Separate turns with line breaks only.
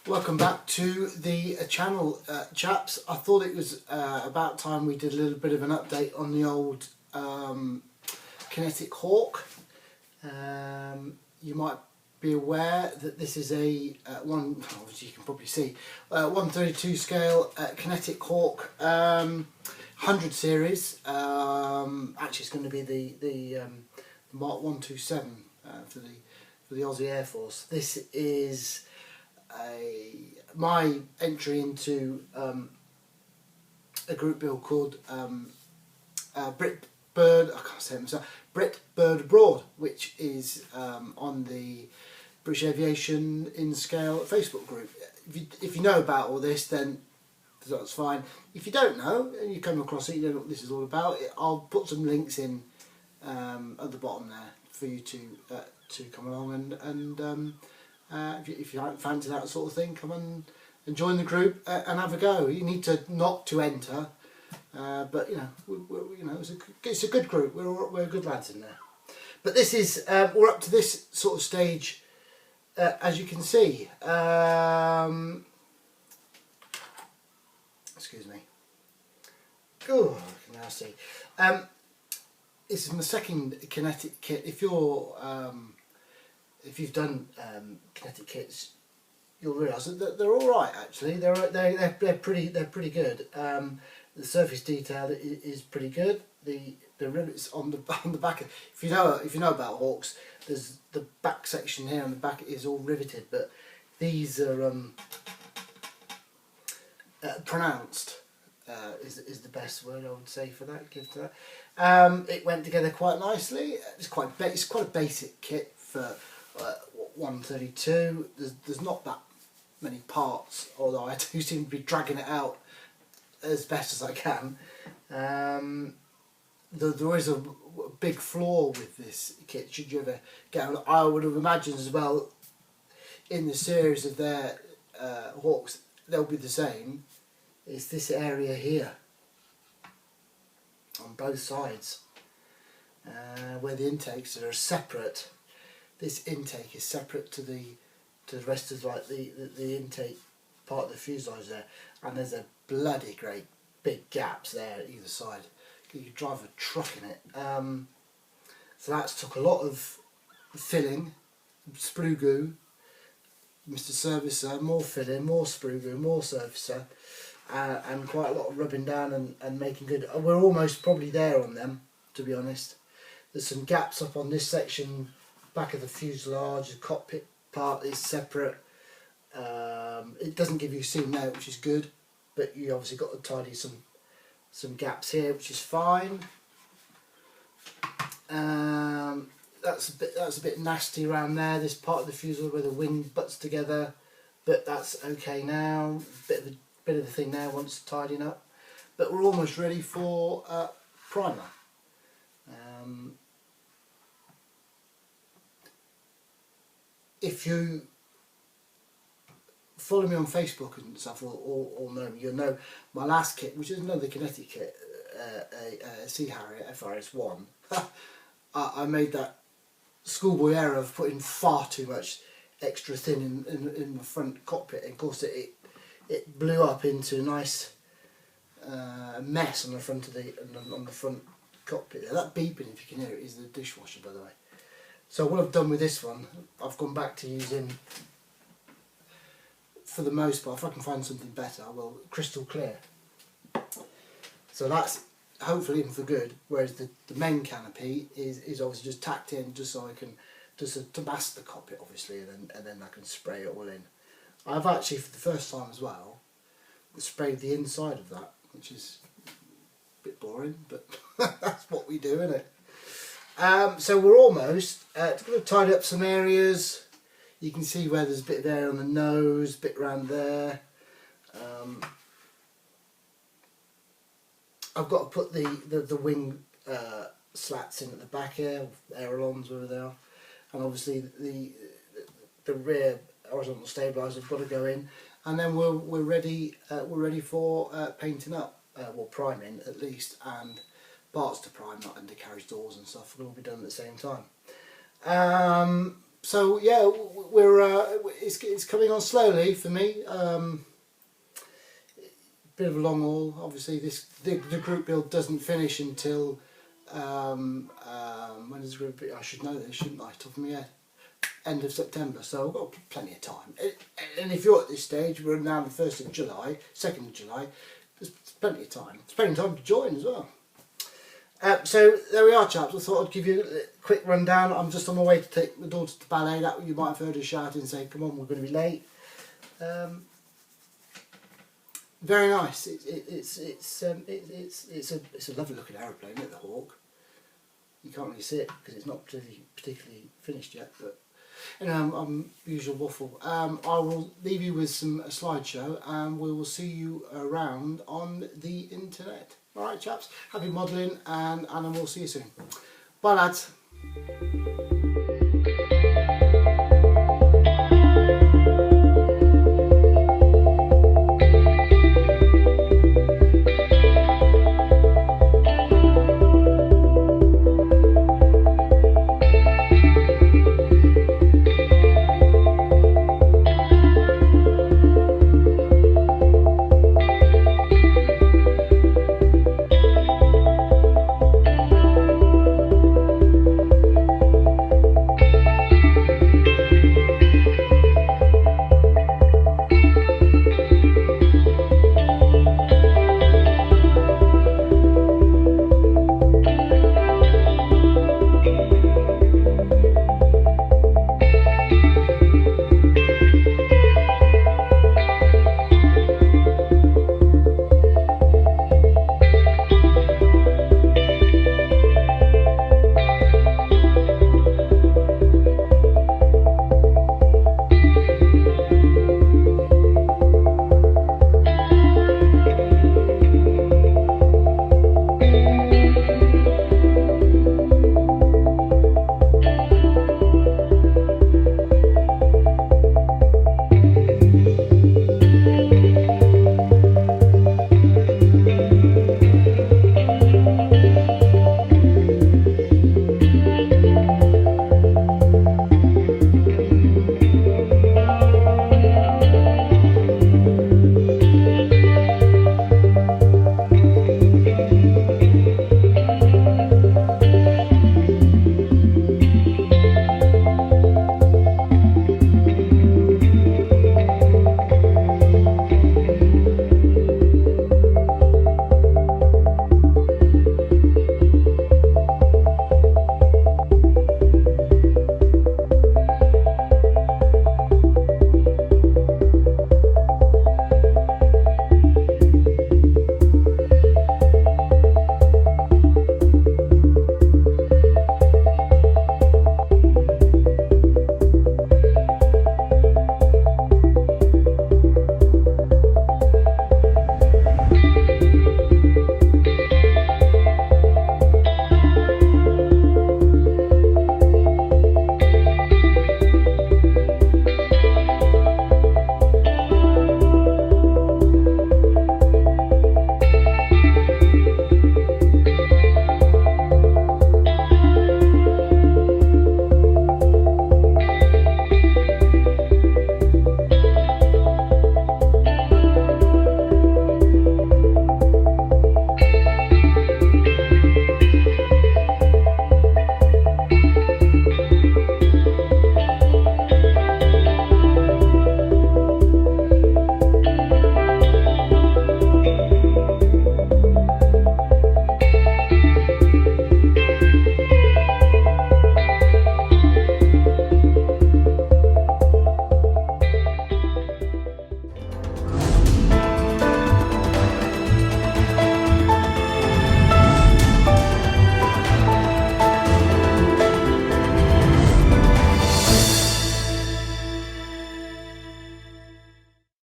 Welcome back to the channel, chaps. I thought it was about time we did a little bit of an update on the old Kinetic Hawk. You might be aware that this is a obviously you can probably see, 132 scale Kinetic Hawk 100 series. Actually, it's going to be the Mark 127 for the Aussie Air Force. This is my entry into a group build called Brit Bird. I can't say it myself. Brit Bird Abroad, which is on the British Aviation in Scale Facebook group. If you know about all this, then that's fine. If you don't know and you come across it, you don't know what this is all about. I'll put some links in at the bottom there for you to come along and if you fancy that sort of thing, come and join the group and have a go. You need to not to enter, but it's a good group. We're good lads in there. But this is we're up to this sort of stage, as you can see. Excuse me. Oh, I can now see. This is my second Kinetic kit. If you've done Kinetic kits, you'll realise that they're all right. Actually, they're pretty good. The surface detail is pretty good. The rivets on the back. If you know about Hawks, there's the back section here, and the back is all riveted. But these are pronounced. Is the best word I would say for that. Give to that. It went together quite nicely. It's quite a basic kit for 132. There's not that many parts, although I do seem to be dragging it out as best as I can. There is a big flaw with this kit. Should you ever get on, I would have imagined as well in the series of their Hawks, they'll be the same. It's this area here on both sides where the intakes are separate. This intake is separate to the rest of the intake part of the fuselage there, and there's a bloody great big gaps there at either side. You could drive a truck in it. So that's took a lot of filling, sprue goo, Mr. Servicer, more filling, more sprue goo, more surfacer, and quite a lot of rubbing down and making good. We're almost probably there on them, to be honest. There's some gaps up on this section. Back of the fuselage, the cockpit part is separate. It doesn't give you a seam there, which is good, but you obviously got to tidy some gaps here, which is fine. That's a bit nasty around there. This part of the fuselage where the wing butts together, but that's okay now. Bit of a thing there once tidying up, but we're almost ready for primer. If you follow me on Facebook and stuff, or know me, you'll know my last kit, which is another Kinetic kit, a Sea Harrier FRS-1. I made that schoolboy error of putting far too much extra thin in the front cockpit, and of course it blew up into a nice mess on the front of on the front cockpit there. That beeping, if you can hear it, is the dishwasher, by the way. So what I've done with this one, I've gone back to using, for the most part, if I can find something better, I will, crystal clear. So that's hopefully in for good, whereas the main canopy is obviously just tacked in, just so I can, to mask the cockpit obviously, and then I can spray it all in. I've actually, for the first time as well, sprayed the inside of that, which is a bit boring, but that's what we do, isn't it? So we're almost going to tidy up some areas. You can see where there's a bit of air on the nose, a bit around there. I've got to put the wing slats in at the back here, ailerons, wherever they are, and obviously the rear horizontal stabiliser have got to go in, and then we're ready for painting up, well, priming at least, and parts to prime, not undercarriage doors and stuff, will all be done at the same time. So yeah, it's coming on slowly for me. Bit of a long haul. Obviously, the group build doesn't finish until when is the group? I should know this, shouldn't I? Top of my head. End of September. So I've got plenty of time. And if you're at this stage, we're now the 1st of July, 2nd of July. There's plenty of time. There's plenty of time to join as well. So there we are, chaps. I thought I'd give you a quick rundown. I'm just on my way to take my daughter to ballet. That you might have heard her shouting and say, "Come on, we're going to be late." Very nice. It's a lovely looking aeroplane, isn't it, the Hawk? You can't really see it because it's not particularly finished yet. But I'm usual waffle. I will leave you with a slideshow, and we will see you around on the internet. All right, chaps. Happy modelling, and we'll see you soon. Bye, lads.